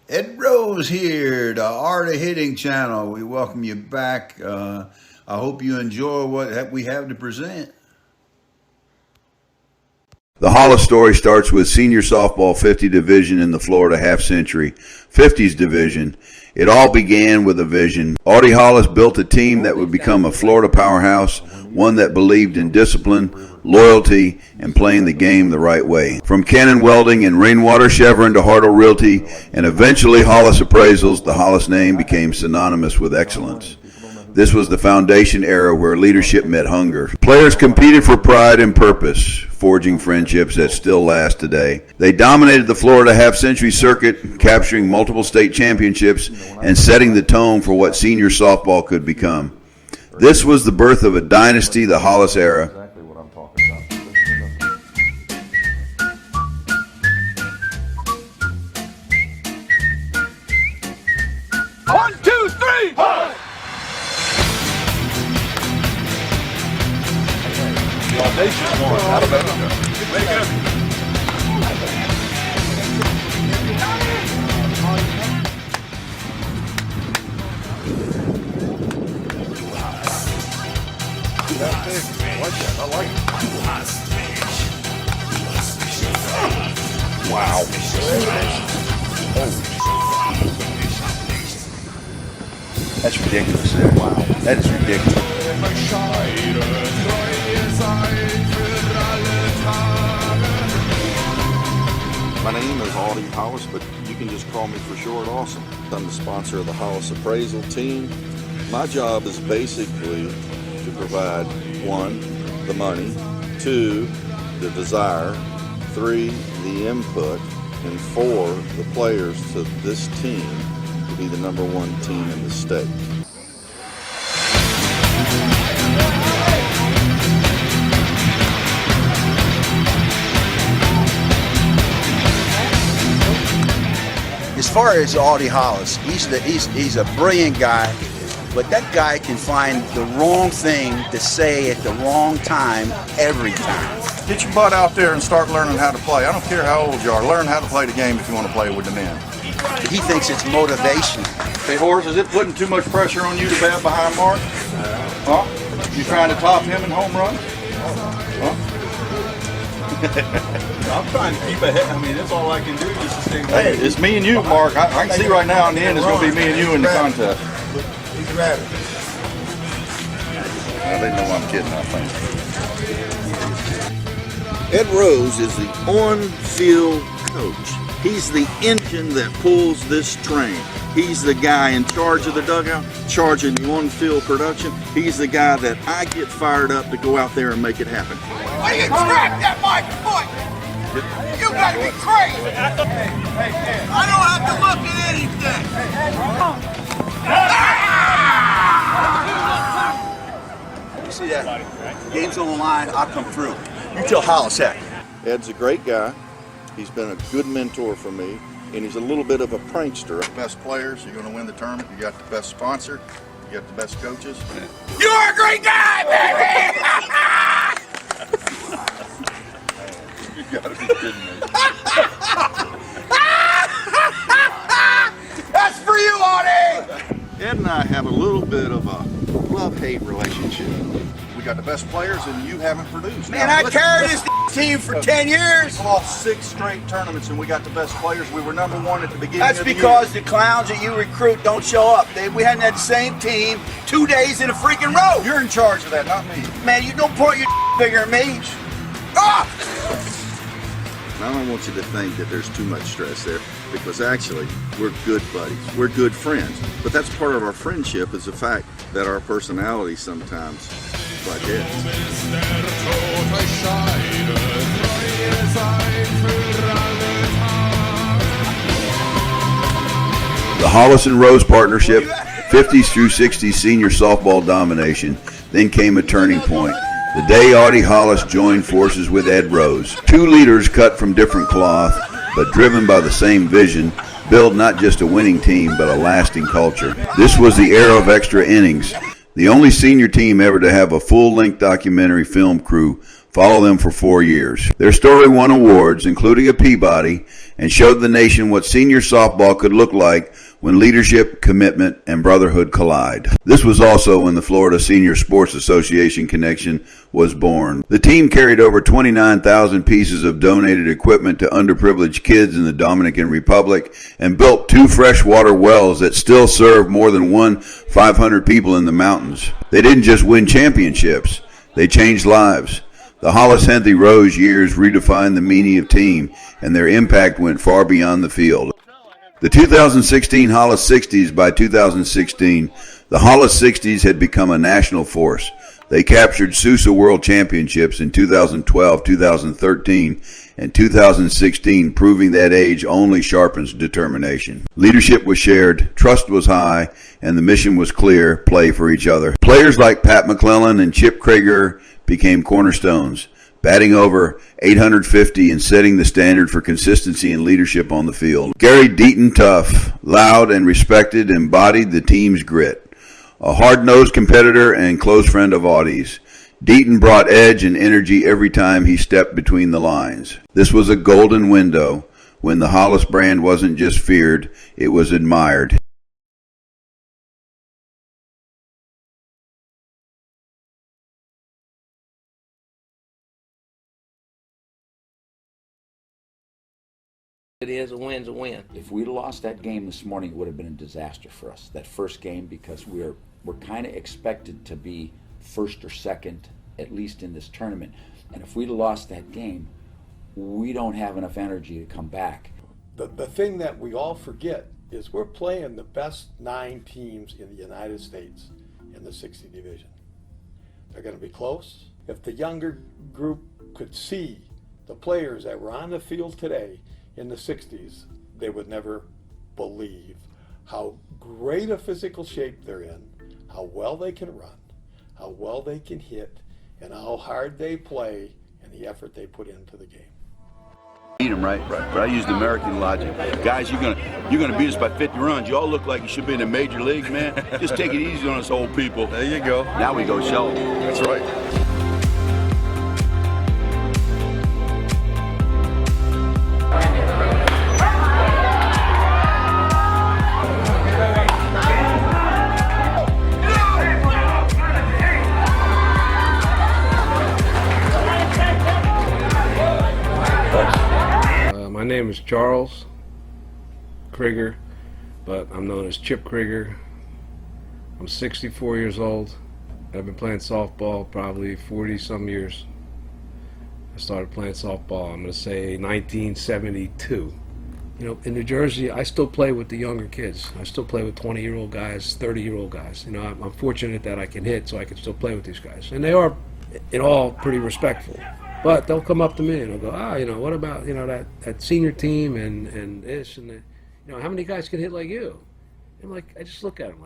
Ed Rose here, the Art of Hitting channel. We welcome you back. I hope you enjoy what we have to present. The Hollis story starts with senior softball 50 division in the Florida half-century 50s division. It all began with a vision. Audie Hollis built a team that would become a Florida powerhouse, one that believed in discipline, loyalty, and playing the game the right way. From Cannon Welding and Rainwater Chevron to Hartle Realty and eventually Hollis Appraisals, the Hollis name became synonymous with excellence. This was the foundation era where leadership met hunger. Players competed for pride and purpose, forging friendships that still last today. They dominated the Florida half-century circuit, capturing multiple state championships and setting the tone for what senior softball could become. This was the birth of a dynasty, the Hollis era. Exactly what I'm talking about. 1, 2, 3! Hi! The audacious one out of America. Way to go. That thing. I like that. I like it. Wow. That's ridiculous there. Wow. That is ridiculous. My name is Audie Hollis, but you can just call me for short Awesome. I'm the sponsor of the Hollis Appraisal team. My job is basically to provide 1, the money, 2, the desire, 3, the input, and 4, the players to this team to be the #1 team in the state. As far as Audie Hollis, he's a brilliant guy, but that guy can find the wrong thing to say at the wrong time every time. Get your butt out there and start learning how to play. I don't care how old you are. Learn how to play the game if you want to play with the men. He thinks it's motivation. Hey, Horace, is it putting too much pressure on you to bat behind Mark? Huh? You trying to top him in home run? Huh? I'm trying to keep ahead. I mean, that's all I can do just to stay. Hey, it's me and you, Mark. I can see right now in the end it's going to be me and you in the contest. He's a rabbit. They know I'm kidding, I think. Ed Rose is the on-field coach. He's the engine that pulls this train. He's the guy in charge of the dugout, charging the on-field production. He's the guy that I get fired up to go out there and make it happen. Why you crack that my foot? You gotta be crazy! I don't have to look at anything! You see that? The game's on the line, I'll come through. You tell Hollis that. Ed's a great guy. He's been a good mentor for me, and he's a little bit of a prankster. Best players, you're going to win the tournament. You got the best sponsor. You got the best coaches. You're a great guy, baby! You got to be kidding me. That's for you, Audie! Ed and I have a little bit of a love-hate relationship. We got the best players, and you haven't produced. Man, I carried this team for 10 years. We lost 6 straight tournaments, and we got the best players. We were #1 at the beginning That's of the because year. the clowns that you recruit don't show up. We hadn't had the same team 2 days in a freaking row. You're in charge of that, not me. Man, you don't point your bigger than me. Ah! I don't want you to think that there's too much stress there, because actually, we're good buddies. We're good friends. But that's part of our friendship, is the fact that our personalities sometimes like Ed. The Hollis and Rose partnership, 50s through 60s senior softball domination, then came a turning point. The day Audie Hollis joined forces with Ed Rose. 2 leaders cut from different cloth, but driven by the same vision, build not just a winning team, but a lasting culture. This was the era of extra innings. The only senior team ever to have a full-length documentary film crew follow them for 4 years. Their story won awards, including a Peabody, and showed the nation what senior softball could look like when leadership, commitment, and brotherhood collide. This was also when the Florida Senior Sports Association connection was born. The team carried over 29,000 pieces of donated equipment to underprivileged kids in the Dominican Republic and built 2 freshwater wells that still serve more than 500 people in the mountains. They didn't just win championships, they changed lives. The Hollis and Rose years redefined the meaning of team, and their impact went far beyond the field. The 2016 Hollis 60s, by 2016, the Hollis 60s had become a national force. They captured Sousa World Championships in 2012, 2013, and 2016, proving that age only sharpens determination. Leadership was shared, trust was high, and the mission was clear: play for each other. Players like Pat McClellan and Chip Krieger became cornerstones, batting over 850 and setting the standard for consistency and leadership on the field. Gary Deaton, tough, loud, and respected, embodied the team's grit. A hard-nosed competitor and close friend of Audie's, Deaton brought edge and energy every time he stepped between the lines. This was a golden window when the Hollis brand wasn't just feared, it was admired. It is, a win's a win. If we'd lost that game this morning, it would have been a disaster for us, that first game, because we're kind of expected to be first or second, at least in this tournament. And if we'd lost that game, we don't have enough energy to come back. The thing that we all forget is we're playing the best 9 teams in the United States in the 60 division. They're going to be close. If the younger group could see the players that were on the field today in the 60s, they would never believe how great a physical shape they're in, how well they can run, how well they can hit, and how hard they play and the effort they put into the game. Beat them, right? But I used American logic. Guys, you're gonna beat us by 50 runs. You all look like you should be in the major leagues, man. Just take it easy on us old people. There you go. Now we go show. That's right. My name is Charles Krieger, but I'm known as Chip Krieger. I'm 64 years old. I've been playing softball probably 40-some years. I started playing softball, I'm going to say 1972. You know, in New Jersey, I still play with the younger kids. I still play with 20-year-old guys, 30-year-old guys. You know, I'm fortunate that I can hit, so I can still play with these guys. And they are, in all, pretty respectful. But they'll come up to me and they'll go, you know, what about, you know, that senior team and this and that. You know, how many guys can hit like you? And like, I just look at them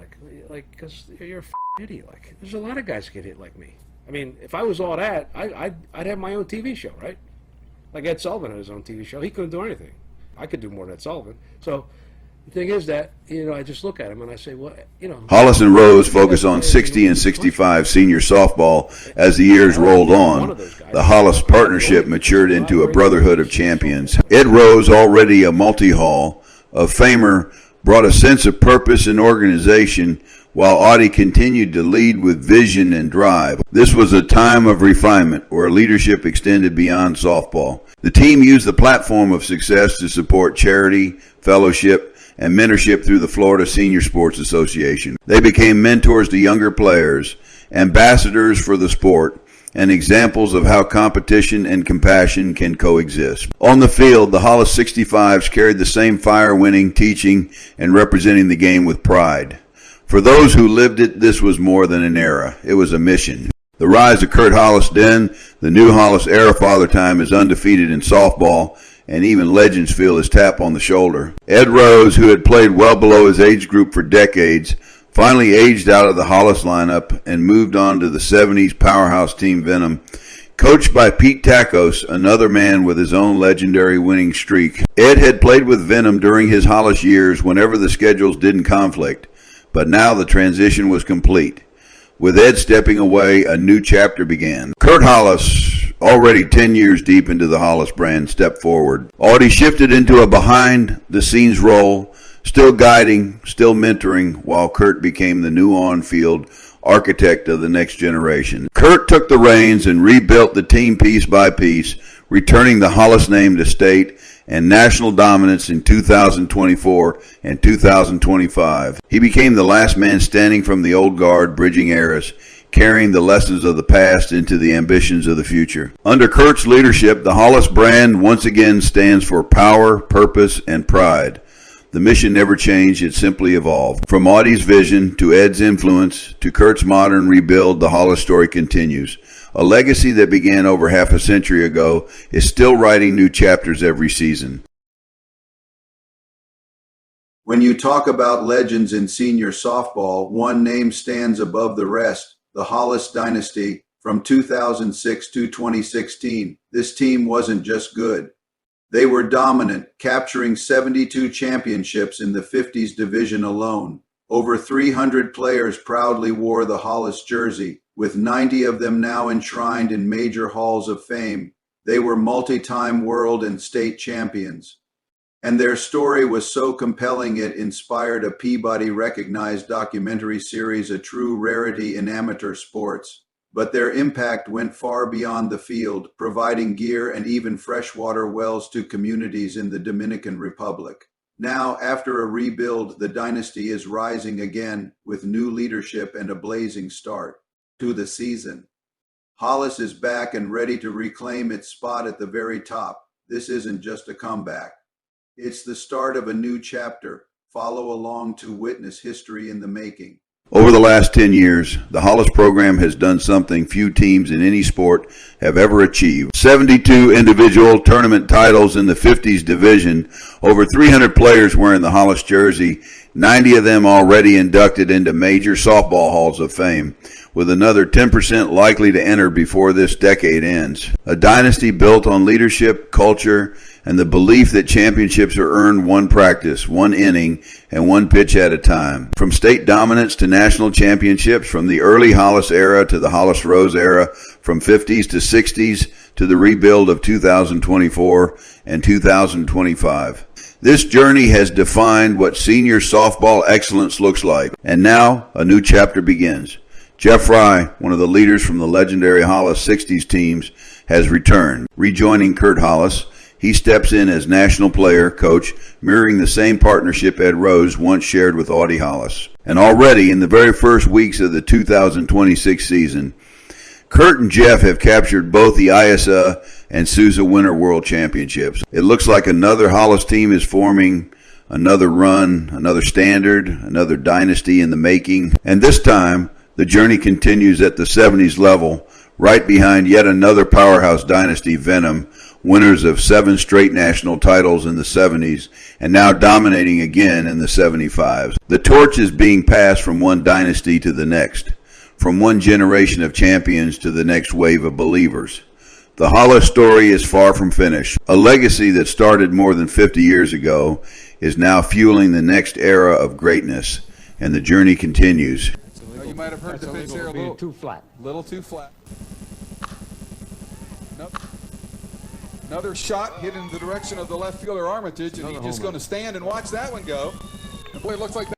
like, because you're a idiot. Like, there's a lot of guys that can hit like me. I mean, if I was all that, I'd have my own TV show, right? Like Ed Sullivan had his own TV show. He couldn't do anything. I could do more than Ed Sullivan. So the thing is that, you know, I just look at him and I say, well, you know. Hollis and Rose focused on 60 and 65 senior softball as the years rolled on. The Hollis partnership matured into a brotherhood of champions. Ed Rose, already a multi-hall of famer, brought a sense of purpose and organization, while Audie continued to lead with vision and drive. This was a time of refinement where leadership extended beyond softball. The team used the platform of success to support charity, fellowship, and mentorship through the Florida Senior Sports Association. They became mentors to younger players, ambassadors for the sport, and examples of how competition and compassion can coexist. On the field, the Hollis 65s carried the same fire, winning, teaching, and representing the game with pride. For those who lived it, this was more than an era. It was a mission. The rise of Curt Hollis, then the new Hollis era, Father Time, is undefeated in softball, and even legends feel his tap on the shoulder. Ed Rose, who had played well below his age group for decades, finally aged out of the Hollis lineup and moved on to the 70s powerhouse team Venom, coached by Pete Takos, another man with his own legendary winning streak. Ed had played with Venom during his Hollis years whenever the schedules didn't conflict, but now the transition was complete. With Ed stepping away, a new chapter began. Curt Hollis, already 10 years deep into the Hollis brand, stepped forward. Audie shifted into a behind-the-scenes role, still guiding, still mentoring, while Curt became the new on-field architect of the next generation. Curt took the reins and rebuilt the team piece by piece, returning the Hollis name to state and national dominance in 2024 and 2025. He became the last man standing from the old guard, bridging eras, carrying the lessons of the past into the ambitions of the future. Under Curt's leadership, the Hollis brand once again stands for power, purpose, and pride. The mission never changed, it simply evolved. From Audie's vision to Ed's influence to Curt's modern rebuild, the Hollis story continues. A legacy that began over half a century ago is still writing new chapters every season. When you talk about legends in senior softball, one name stands above the rest, the Hollis Dynasty from 2006 to 2016. This team wasn't just good. They were dominant, capturing 72 championships in the 50s division alone. Over 300 players proudly wore the Hollis jersey, with 90 of them now enshrined in major halls of fame. They were multi-time world and state champions. And their story was so compelling it inspired a Peabody-recognized documentary series, a true rarity in amateur sports. But their impact went far beyond the field, providing gear and even freshwater wells to communities in the Dominican Republic. Now, after a rebuild, the dynasty is rising again with new leadership and a blazing start to the season. Hollis is back and ready to reclaim its spot at the very top. This isn't just a comeback. It's the start of a new chapter. Follow along to witness history in the making. Over the last 10 years, the Hollis program has done something few teams in any sport have ever achieved. 72 individual tournament titles in the 50s division, over 300 players wearing the Hollis jersey, 90 of them already inducted into major softball halls of fame, with another 10% likely to enter before this decade ends. A dynasty built on leadership, culture, and the belief that championships are earned one practice, one inning, and one pitch at a time. From state dominance to national championships, from the early Hollis era to the Hollis Rose era, from 50s to 60s to the rebuild of 2024 and 2025. This journey has defined what senior softball excellence looks like. And now, a new chapter begins. Jeff Fry, one of the leaders from the legendary Hollis 60s teams, has returned, rejoining Curt Hollis. He steps in as national player, coach, mirroring the same partnership Ed Rose once shared with Audie Hollis. And already, in the very first weeks of the 2026 season, Curt and Jeff have captured both the ISA and Sousa Winter World Championships. It looks like another Hollis team is forming, another run, another standard, another dynasty in the making. And this time, the journey continues at the 70s level, right behind yet another powerhouse dynasty, Venom, winners of 7 straight national titles in the 70s, and now dominating again in the 75s. The torch is being passed from one dynasty to the next, from one generation of champions to the next wave of believers. The Hollis story is far from finished. A legacy that started more than 50 years ago is now fueling the next era of greatness, and the journey continues. You might have heard the pitch there a little too flat. Little too flat. Nope. Another shot hit in the direction of the left fielder Armitage, and he's just going to stand and watch that one go. And boy, it looks like